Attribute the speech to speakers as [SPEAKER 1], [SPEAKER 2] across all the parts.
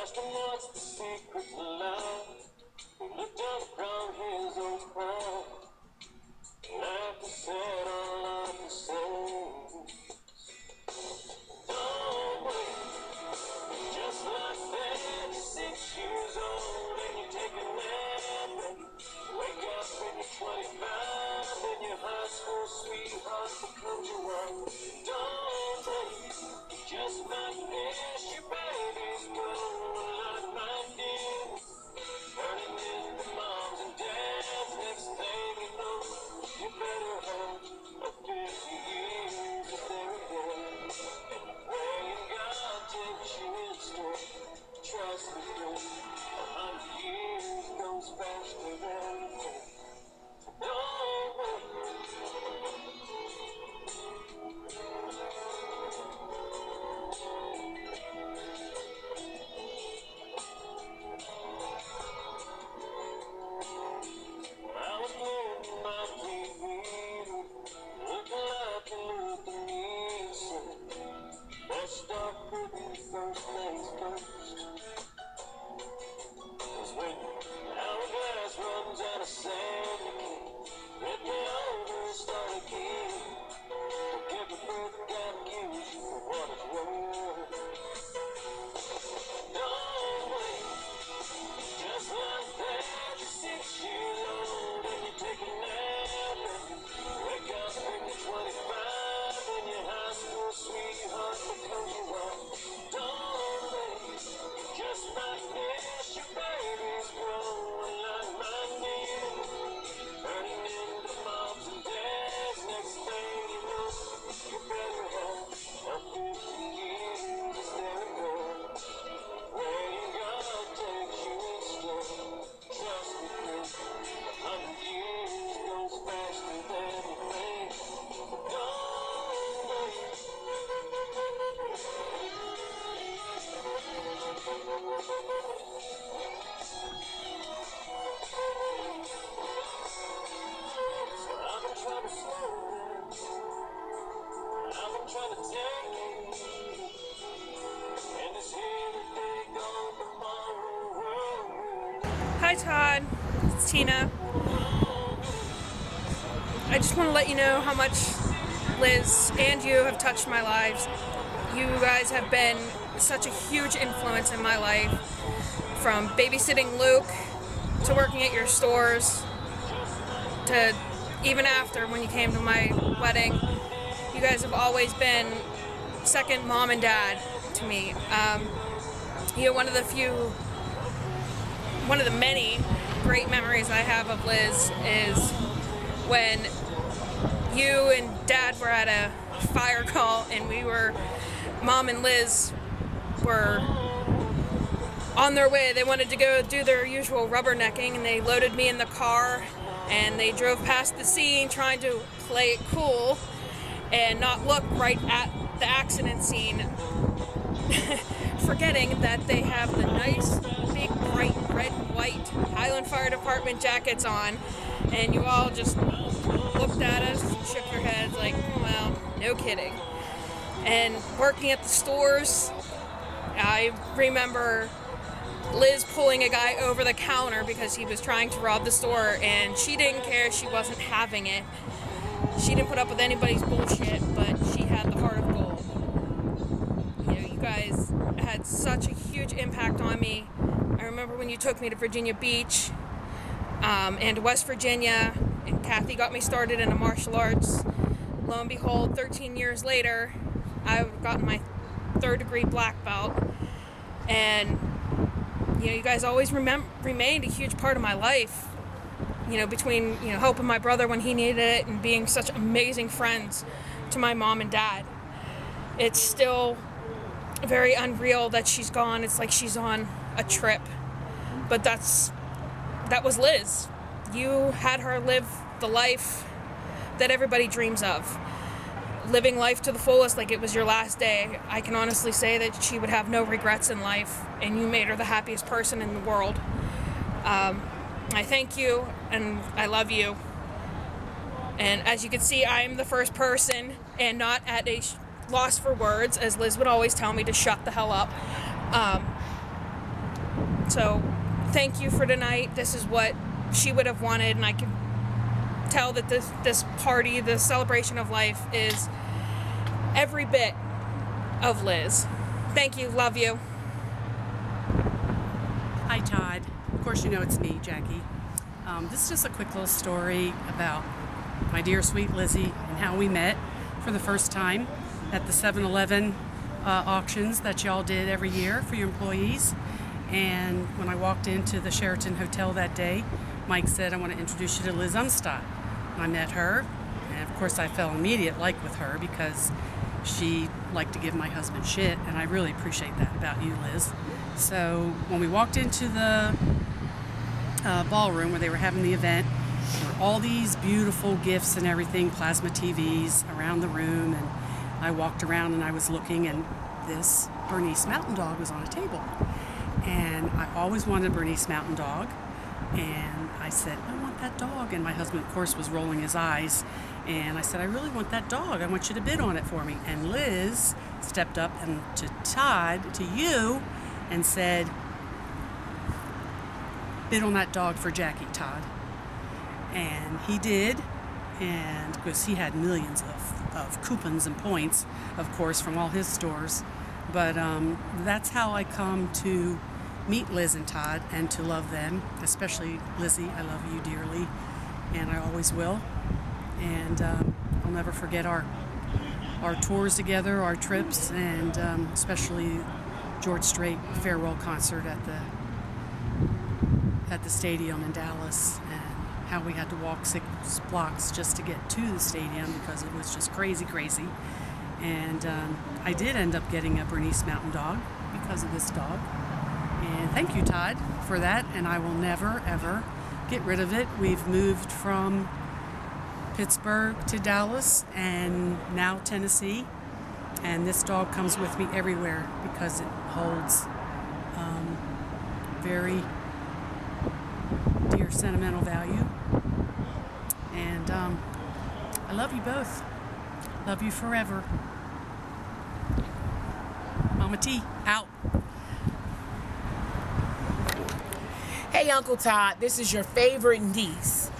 [SPEAKER 1] Astronauts, the secret to life. He looked up from his own crown. Like I said, all I can say. Don't wait, just like that. You're 6 years old and you take a nap. Wake up when you're 25 and your high school sweetheart becomes your wife. Don't wait, just like this. Your baby's growing like my dear. Turning into moms and dads. Next thing you know, you better have a 50 years of therapy. And praying God takes you in straight. Trust me, girl, 100 years goes faster than you think. Don't wait. I was playing my TV, looking like a Luther Nielsen. Let's start putting first things first. 'Cause when hourglass runs out of sand, you can't let me over and start again. Forget the breath, gotta use you for what it's worth. Don't wait, just like that. You're 6 years old and you take a nap. Wake up when you're 25 and your high school sweetheart becomes your wife. Don't wait, just like this. Your baby's growing like my dear. Turning into moms and dads. Next thing you know, you better have a 50 years of therapy. Praying God takes you in straight. Trust me, girl, 100 years goes faster than you think. Don't wait. So I've been trying to slow down. I've been trying to take it easy. And it's here today, gone tomorrow.
[SPEAKER 2] Hi Todd, it's Tina. I just want to let you know how much Liz and you have touched my lives. You guys have been such a huge influence in my life, from babysitting Luke to working at your stores to even after when you came to my wedding. You guys have always been second mom and dad to me. You know, one of the many great memories I have of Liz is when you and Dad were at a fire call and Mom and Liz were on their way. They wanted to go do their usual rubbernecking and they loaded me in the car and they drove past the scene trying to play it cool and not look right at the accident scene, forgetting that they have the nice, big, bright red and white Highland Fire Department jackets on, and you all just looked at us and shook your heads like, well, no kidding. And working at the stores, I remember Liz pulling a guy over the counter because he was trying to rob the store, and she didn't care, she wasn't having it. She didn't put up with anybody's bullshit, but she had the heart of gold. You know, you guys had such a huge impact on me. I remember when you took me to Virginia Beach and West Virginia, and Kathy got me started in martial arts. Lo and behold, 13 years later, I've gotten my 3rd degree black belt, and you know, you guys always remained a huge part of my life. You know, between helping my brother when he needed it and being such amazing friends to my mom and dad. It's still very unreal that she's gone. It's like she's on a trip. But that was Liz. You had her live the life that everybody dreams of. Living life to the fullest like it was your last day. I can honestly say that she would have no regrets in life, and you made her the happiest person in the world. I thank you, and I love you. And as you can see, I am the first person and not at a loss for words, as Liz would always tell me to shut the hell up. So thank you for tonight. This is what she would have wanted, and I can tell that this party, the celebration of life, is every bit of Liz. Thank you. Love you.
[SPEAKER 3] Hi, Todd. Of course, you know it's me, Jackie. This is just a quick little story about my dear sweet Lizzie and how we met for the first time at the 7-Eleven auctions that y'all did every year for your employees. And when I walked into the Sheraton Hotel that day, Mike said, I want to introduce you to Liz Umstott. I met her, and of course I fell immediate like with her because she liked to give my husband shit, and I really appreciate that about you, Liz. So when we walked into the ballroom where they were having the event, there were all these beautiful gifts and everything, plasma TVs around the room, and I walked around and I was looking, and this Bernese Mountain Dog was on a table. And I always wanted a Bernese Mountain Dog, and I said, I want that dog. And my husband, of course, was rolling his eyes, and I said, I really want that dog. I want you to bid on it for me. And Liz stepped up and to Todd, to you, and said, bid on that dog for Jackie, Todd. And he did, and because he had millions of coupons and points, of course, from all his stores. But that's how I come to meet Liz and Todd and to love them, especially Lizzie. I love you dearly, and I always will. And I'll never forget our tours together, our trips, and especially George Strait farewell concert at the stadium in Dallas, and how we had to walk 6 blocks just to get to the stadium because it was just crazy. And I did end up getting a Bernese Mountain Dog because of this dog. And thank you, Todd, for that. And I will never, ever get rid of it. We've moved from Pittsburgh to Dallas and now Tennessee. And this dog comes with me everywhere because it holds very dear sentimental value. And I love you both. Love you forever. Mama T, out.
[SPEAKER 4] Hey, Uncle Todd, this is your favorite niece.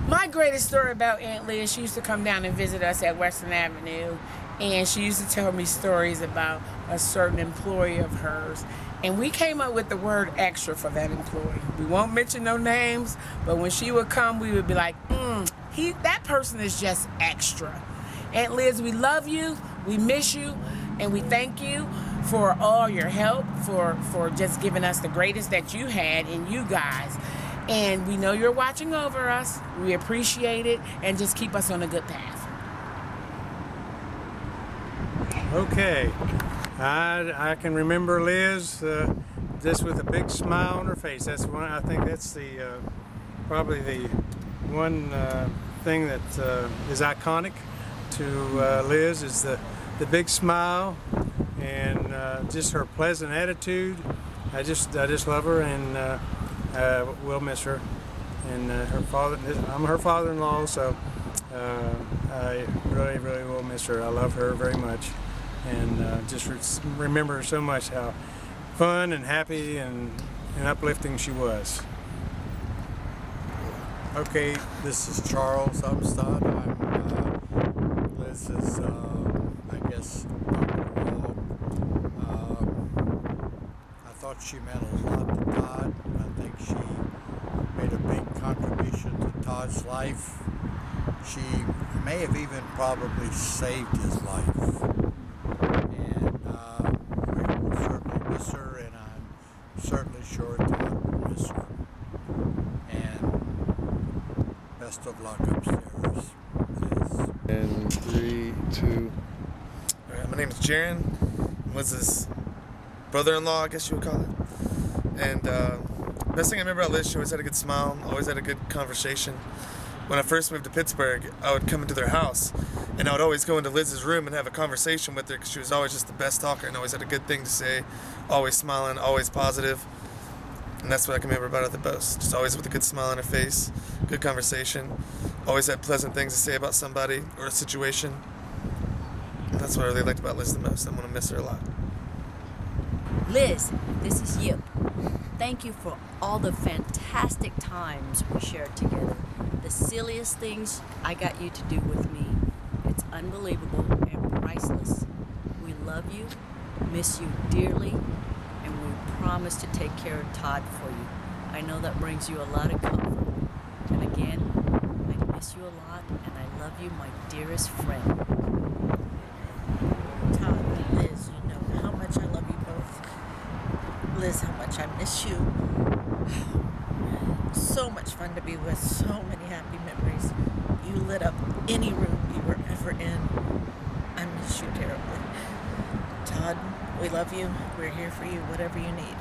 [SPEAKER 4] My greatest story about Aunt Liz, she used to come down and visit us at Western Avenue, and she used to tell me stories about a certain employee of hers. And we came up with the word extra for that employee. We won't mention no names, but when she would come, we would be like, that person is just extra. Aunt Liz, we love you, we miss you, and we thank you for all your help, for just giving us the greatest that you had in you guys. And we know you're watching over us. We appreciate it, and just keep us on a good path.
[SPEAKER 5] Okay, I can remember Liz just with a big smile on her face. That's one. I think that's the probably the one thing that is iconic to Liz is the big smile and just her pleasant attitude. I just love her, and we'll miss her. And her father, I'm her father-in-law, so I really will miss her. I love her very much, and just remember so much how fun and happy and uplifting she was.
[SPEAKER 6] Okay, this is Charles Umstott. I'm Liz's, I guess, uncle-in-law. I thought she meant a lot to Todd. I think she made a big contribution to Todd's life. She may have even probably saved his life. And we will certainly miss her, and I'm certainly sure Todd will miss her. And best of luck upstairs.
[SPEAKER 7] And 3, 2.
[SPEAKER 8] All right, my name is Jaron. I'm Liz's brother-in-law, I guess you would call it. And best thing I remember about Liz, she always had a good smile, always had a good conversation. When I first moved to Pittsburgh, I would come into their house, and I would always go into Liz's room and have a conversation with her because she was always just the best talker and always had a good thing to say, always smiling, always positive. And that's what I can remember about her the most. Just always with a good smile on her face, good conversation, always had pleasant things to say about somebody or a situation. And that's what I really liked about Liz the most. I'm going to miss her a lot.
[SPEAKER 9] Liz, this is Yip. Thank you for all the fantastic times we shared together. The silliest things I got you to do with me. It's unbelievable and priceless. We love you, miss you dearly, and we promise to take care of Todd for you. I know that brings you a lot of comfort. And again, I miss you a lot, and I love you, my dearest friend.
[SPEAKER 10] Todd and Liz, you know how much I love you both. Liz, how much I miss you. So much fun to be with, so many happy memories. You lit up any room you were ever in. I miss you terribly. Todd, we love you. We're here for you, whatever you need.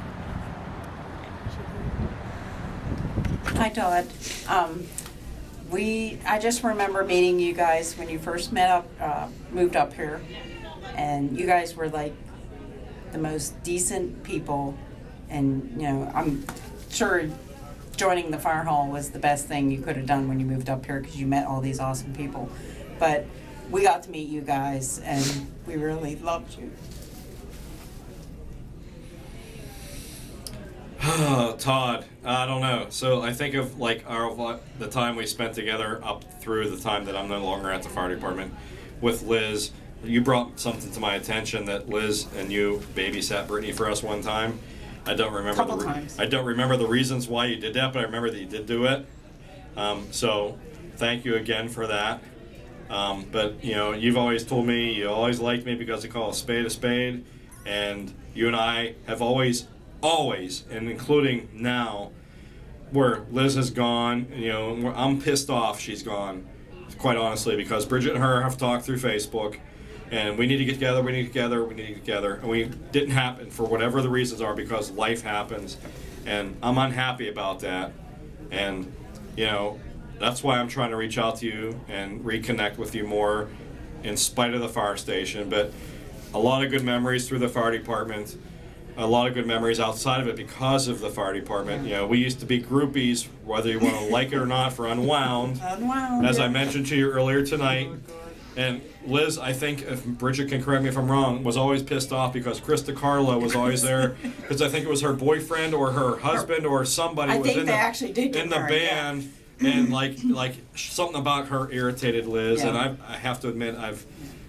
[SPEAKER 11] Hi, Todd. I just remember meeting you guys when you first moved up here, and you guys were like the most decent people, and I'm sure joining the fire hall was the best thing you could have done when you moved up here because you met all these awesome people. But we got to meet you guys, and we really loved you.
[SPEAKER 12] Todd, I don't know. So I think of like the time we spent together up through the time that I'm no longer at the fire department with Liz. You brought something to my attention that Liz and you babysat Brittany for us one time. I don't remember I don't remember the reasons why you did that, but I remember that you did do it. So thank you again for that. But you've always told me you always liked me because I call a spade, and you and I have always, and including now, where Liz has gone, I'm pissed off she's gone, quite honestly, because Bridget and her have talked through Facebook, and we need to get together, and we didn't happen for whatever the reasons are because life happens, and I'm unhappy about that, and that's why I'm trying to reach out to you and reconnect with you more in spite of the fire station. But a lot of good memories through the fire department, a lot of good memories outside of it because of the fire department. We used to be groupies, whether you want to like it or not, for Unwound. As I mentioned to you earlier tonight. And Liz, I think, if Bridget can correct me if I'm wrong, was always pissed off because Krista Carlo was always there, because I think it was her boyfriend or her husband or somebody was in the band, and like something about her irritated Liz. Yeah. And I have to admit, I've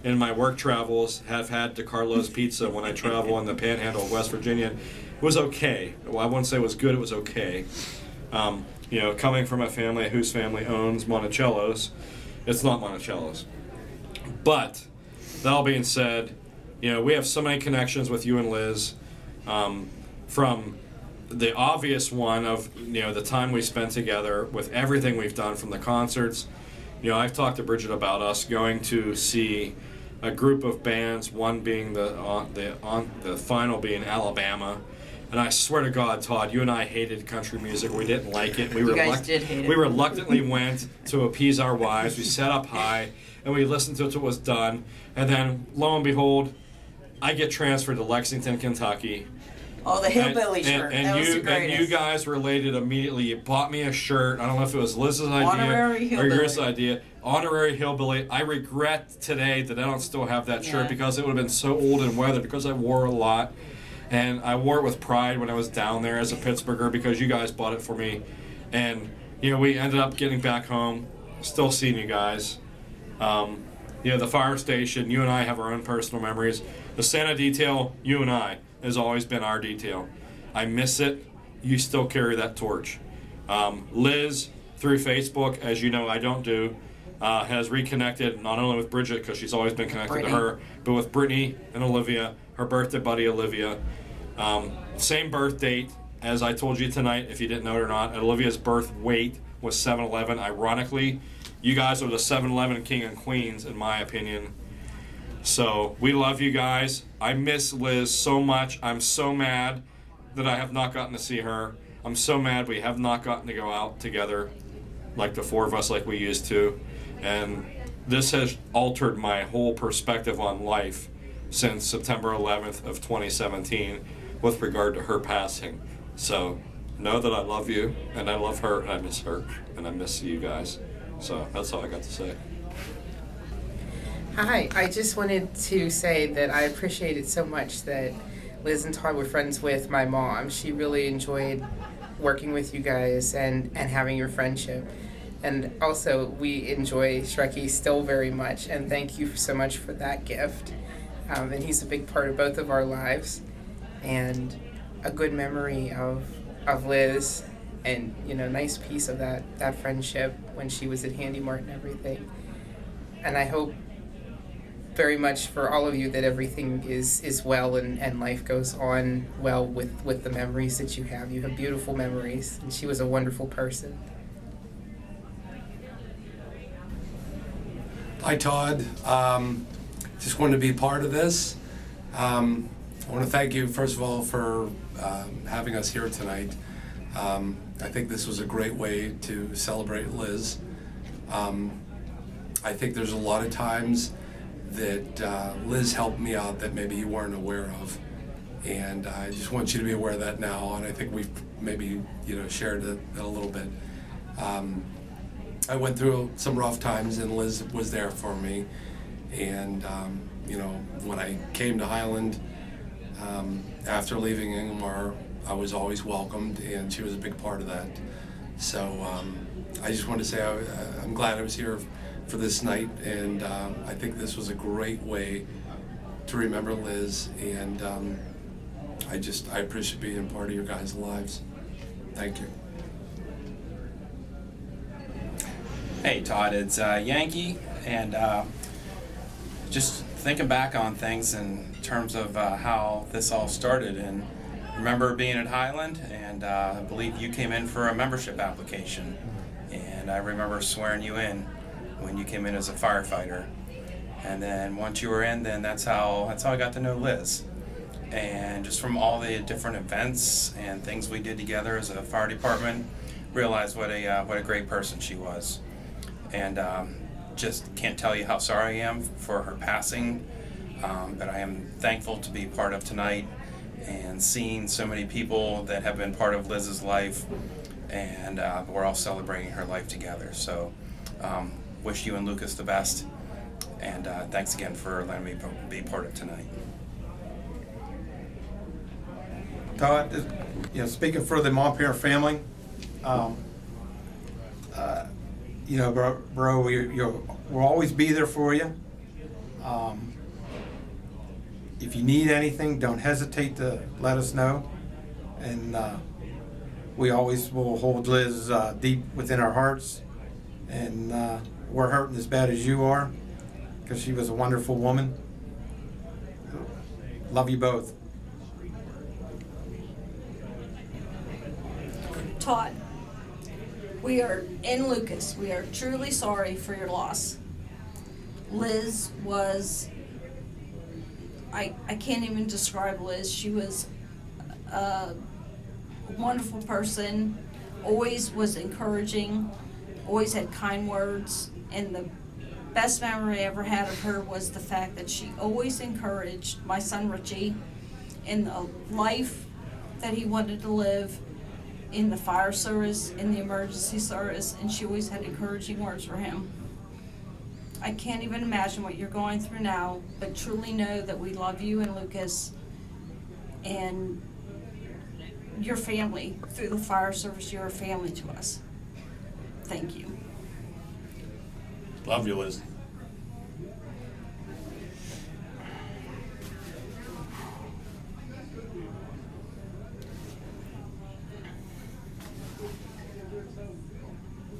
[SPEAKER 12] in my work travels have had DeCarlo's Pizza when I travel in the Panhandle of West Virginia. It was okay. Well, I wouldn't say it was good. It was okay. Coming from a family whose family owns Monticello's, it's not Monticello's. But that all being said, we have so many connections with you and Liz, from the obvious one of the time we spent together with everything we've done, from the concerts. I've talked to Bridget about us going to see a group of bands, one being the final being Alabama. And I swear to God, Todd, you and I hated country music. We didn't like it. We reluctantly went to appease our wives. We sat up high and we listened to it till it was done. And then, lo and behold, I get transferred to Lexington, Kentucky.
[SPEAKER 11] Oh, the hillbilly shirt.
[SPEAKER 12] And you guys related immediately. You bought me a shirt. I don't know if it was Liz's idea or yours idea. Honorary hillbilly. I regret today that I don't still have that shirt because it would have been so old and weathered because I wore it a lot. And I wore it with pride when I was down there as a Pittsburgher because you guys bought it for me. And, we ended up getting back home, still seeing you guys. The fire station, you and I have our own personal memories. The Santa detail, you and I, has always been our detail. I miss it. You still carry that torch. Liz, through Facebook, as you know I don't do, has reconnected not only with Bridget, because she's always been connected to her, but with Brittany and Olivia, her birthday buddy Olivia. Same birth date, as I told you tonight, if you didn't know it or not. Olivia's birth weight was 7'11". Ironically, you guys are the 7'11" king and queens, in my opinion. So we love you guys. I miss Liz so much. I'm so mad that I have not gotten to see her. I'm so mad we have not gotten to go out together like the four of us like we used to. And this has altered my whole perspective on life since September 11th of 2017 with regard to her passing. So know that I love you, and I love her, and I miss her, and I miss you guys. So that's all I got to say.
[SPEAKER 4] Hi, I just wanted to say that I appreciate it so much that Liz and Todd were friends with my mom. She really enjoyed working with you guys and having your friendship. And also, we enjoy Shrekky still very much, and thank you so much for that gift. And he's a big part of both of our lives, and a good memory of Liz, and nice piece of that friendship when she was at Handy Mart and everything. And I hope very much for all of you that everything is well and life goes on well with the memories that you have. You have beautiful memories, and she was a wonderful person.
[SPEAKER 13] Hi, Todd. Just wanted to be part of this. I want to thank you, first of all, for having us here tonight. I think this was a great way to celebrate Liz. I think there's a lot of times that Liz helped me out that maybe you weren't aware of. And I just want you to be aware of that now, and I think we've maybe shared that a little bit. I went through some rough times, and Liz was there for me. And when I came to Highland after leaving Ingmar, I was always welcomed, and she was a big part of that. So I just want to say I'm glad I was here for this night, and I think this was a great way to remember Liz, and I appreciate being part of your guys' lives. Thank you.
[SPEAKER 14] Hey Todd, it's Yankee, and just thinking back on things in terms of how this all started, and remember being at Highland, and I believe you came in for a membership application, and I remember swearing you in when you came in as a firefighter, and then once you were in, then that's how I got to know Liz, and just from all the different events and things we did together as a fire department, realized what a great person she was. And just can't tell you how sorry I am for her passing, but I am thankful to be part of tonight and seeing so many people that have been part of Liz's life, and we're all celebrating her life together. So wish you and Lucas the best, and thanks again for letting me be part of tonight.
[SPEAKER 15] Todd, speaking for the Montpelier family, bro, we'll always be there for you. If you need anything, don't hesitate to let us know. And we always will hold Liz deep within our hearts. And we're hurting as bad as you are, because she was a wonderful woman. Love you both.
[SPEAKER 16] Todd, we are in Lucas. We are truly sorry for your loss. Liz was, I can't even describe Liz. She was a wonderful person, always was encouraging, always had kind words, and the best memory I ever had of her was the fact that she always encouraged my son Richie in the life that he wanted to live, in the fire service, in the emergency service, and she always had encouraging words for him. I can't even imagine what you're going through now, but truly know that we love you and Lucas and your family. Through the fire service, you're a family to us. Thank you.
[SPEAKER 17] Love you, Liz.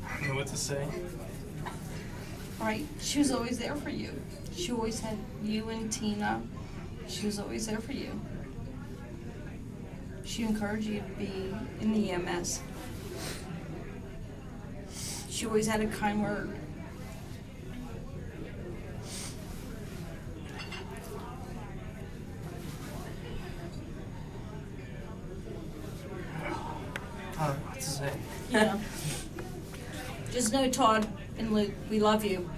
[SPEAKER 18] I don't know what to say.
[SPEAKER 16] Right? She was always there for you. She always had you and Tina. She was always there for you. She encouraged you to be in the EMS. She always had a kind word.
[SPEAKER 18] I don't know what to say.
[SPEAKER 16] Yeah. Just know, Todd and Luke, we love you.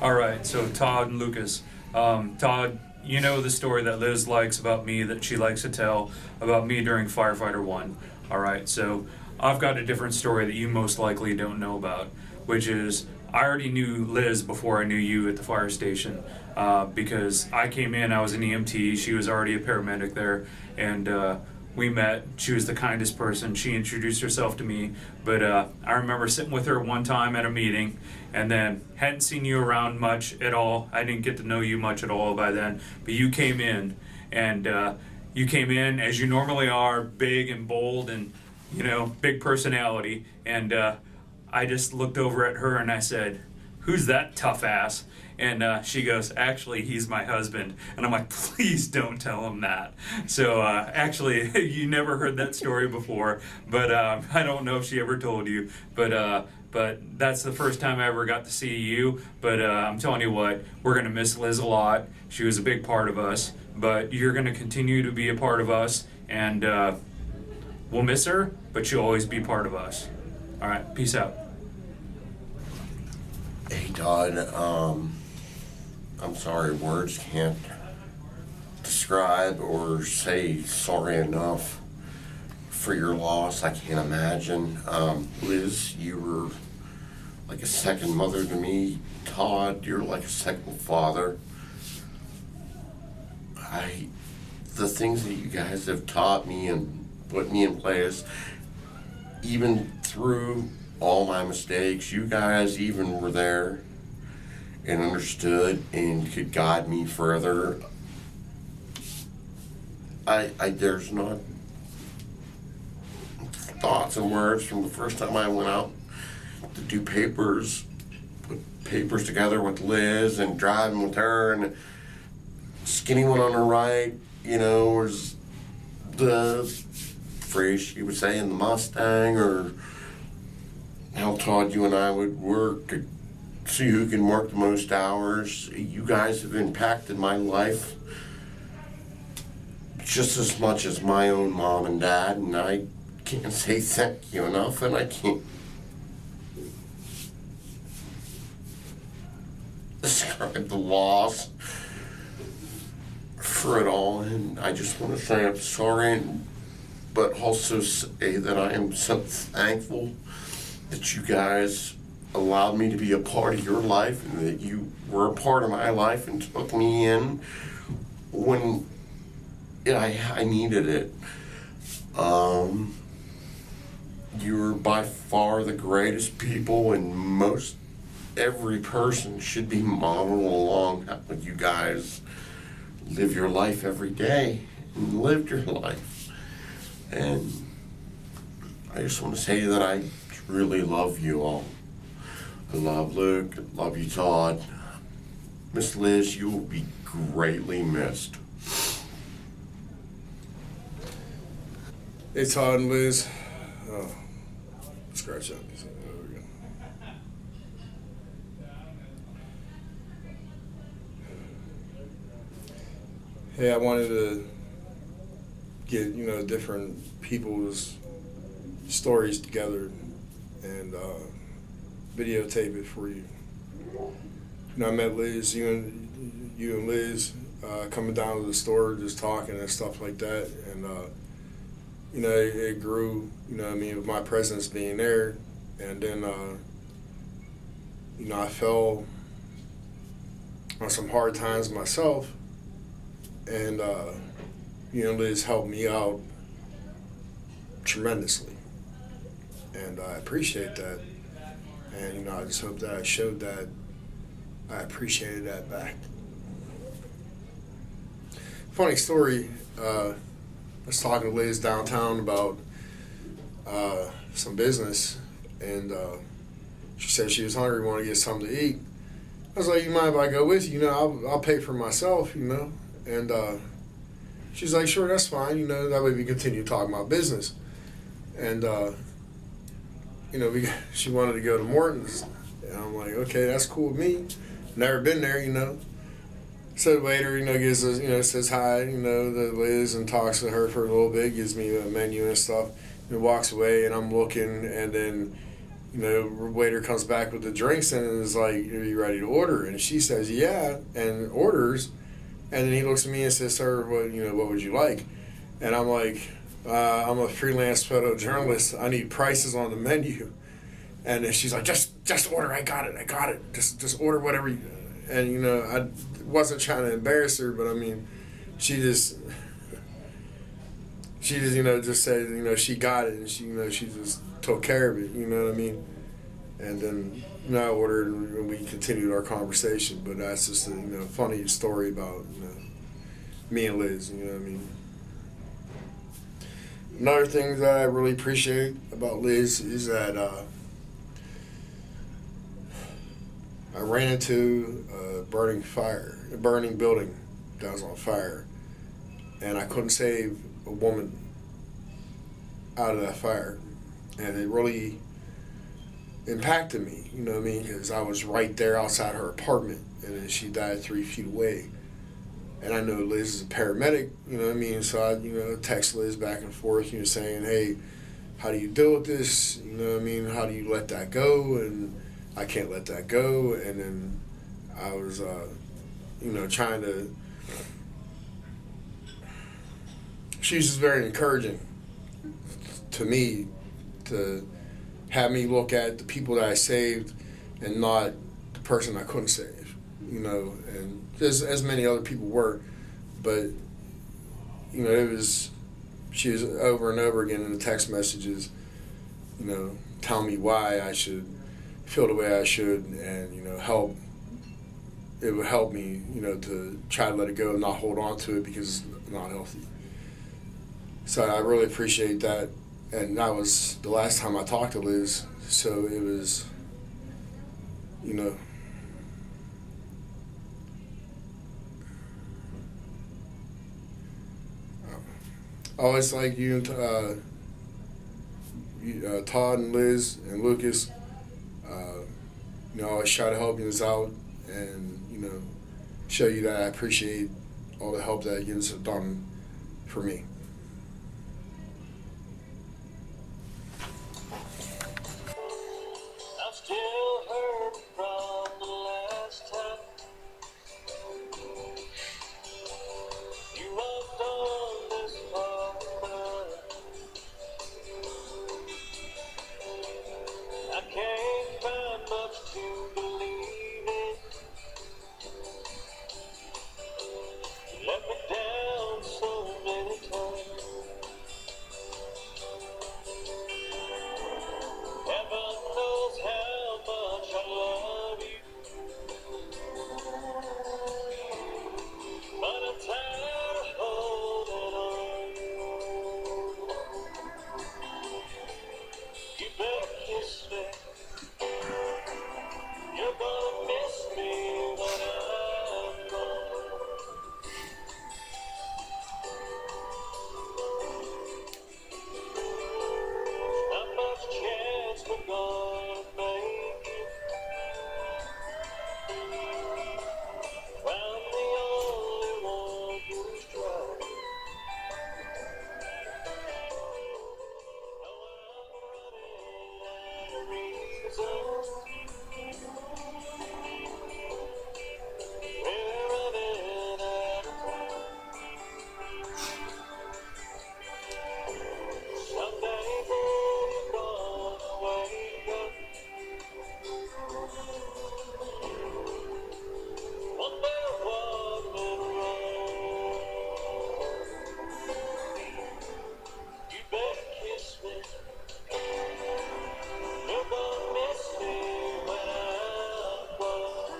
[SPEAKER 19] All right, so Todd and Lucas. Todd, you know the story that Liz likes about me that she likes to tell about me during Firefighter 1. All right, so I've got a different story that you most likely don't know about, which is I already knew Liz before I knew you at the fire station, because I came in, I was an EMT, she was already a paramedic there, and we met. She was the kindest person. She introduced herself to me, but I remember sitting with her one time at a meeting, and then hadn't seen you around much at all. I didn't get to know you much at all by then, but you came in, and you came in as you normally are, big and bold and, you know, big personality, and I just looked over at her and I said, "Who's that tough ass?" And she goes, "Actually, he's my husband." And I'm like, "Please don't tell him that." So actually, you never heard that story before, but I don't know if she ever told you. But that's the first time I ever got to see you. But I'm telling you what, we're going to miss Liz a lot. She was a big part of us. But you're going to continue to be a part of us. And we'll miss her, but she'll always be part of us. All right, peace out.
[SPEAKER 17] Hey, Todd. I'm sorry, words can't describe or say sorry enough for your loss. I can't imagine. Liz, you were like a second mother to me. Todd, you're like a second father. The things that you guys have taught me and put me in place, even through all my mistakes, you guys even were there and understood and could guide me further. There's not thoughts and words from the first time I went out to do papers, put papers together with Liz and driving with her, and skinny one on her right, you know, was the phrase she would say in the Mustang, or how Todd, you and I would work to see who can work the most hours. You guys have impacted my life just as much as my own mom and dad, and I can't say thank you enough, and I can't describe the loss for it all. And I just want to say I'm sorry, but also say that I am so thankful that you guys allowed me to be a part of your life, and that you were a part of my life and took me in when I needed it. You're by far the greatest people, and most every person should be modeled along how you guys live your life every day and lived your life. And I just want to say that I really love you all. I love Luke, I love you, Todd. Miss Liz, you will be greatly missed.
[SPEAKER 20] Hey, Todd and Liz. Oh, scratch that. There we go. Hey, I wanted to get, different people's stories together and videotape it for you. I met Liz, you and Liz coming down to the store, just talking and stuff like that, and it grew, with my presence being there, and then I fell on some hard times myself, and Liz helped me out tremendously, and I appreciate that. And I just hope that I showed that I appreciated that back. Funny story, I was talking to Liz downtown about some business, and she said she was hungry, wanted to get something to eat. I was like, "You mind if I go with you? I'll pay for myself, And she's like, "Sure, that's fine, that way we continue talking about business." And she wanted to go to Morton's, and I'm like, "Okay, that's cool with me. Never been there, So the waiter, gives us, says hi, to Liz, and talks to her for a little bit, gives me a menu and stuff, and walks away, and I'm looking, and then, the waiter comes back with the drinks and is like, "Are you ready to order?" And she says, "Yeah," and orders, and then he looks at me and says, "Sir, what would you like?" And I'm like, I'm a freelance photojournalist. I need prices on the menu. And then she's like, just order. I got it. Just order whatever you. And, you know, I wasn't trying to embarrass her, but I mean, she just, you know, just said, you know, she got it, and she, you know, she just took care of it, you know what I mean? And then, you know, I ordered, and we continued our conversation, but that's just a, you know, funny story about, you know, me and Liz, you know what I mean? Another thing that I really appreciate about Liz is that I ran into a burning building that was on fire, and I couldn't save a woman out of that fire, and it really impacted me, you know what I mean, because I was right there outside her apartment, and then she died 3 feet away. And I know Liz is a paramedic, you know what I mean, so I, you know, text Liz back and forth, you know, saying, hey, how do you deal with this, you know what I mean, how do you let that go, and I can't let that go. And then I was, you know, trying to, she's just very encouraging to me to have me look at the people that I saved and not the person I couldn't save, you know, and just as many other people were, but, you know, it was, she was over and over again in the text messages, you know, telling me why I should feel the way I should, and, you know, it would help me, you know, to try to let it go and not hold on to it because it's not healthy. So I really appreciate that, and that was the last time I talked to Liz, so it was, you know, I always like you and Todd and Liz and Lucas. You know, I always try to help you out and, you know, show you that I appreciate all the help that you have done for me.
[SPEAKER 1] I'm still hurt from the last time you walked on this path. I can't find much to believe in. You let me down so many times. Heaven knows how much I love you, but I'm tired of holding on. You better kiss me. You're gonna miss me when I'm gone. Not much chance we're gonna make it. I'm the only one who's tried. No, I'm running out of reasons. We're running out of time. Someday you're gonna wake up. Wonder what went wrong. You better kiss me. You're gonna miss me when I'm gone.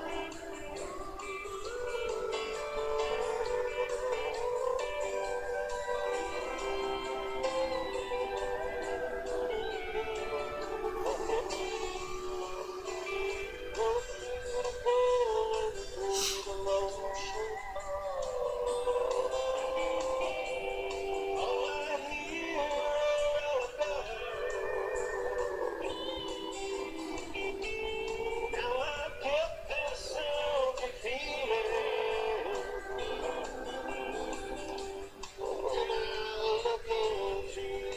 [SPEAKER 1] Look into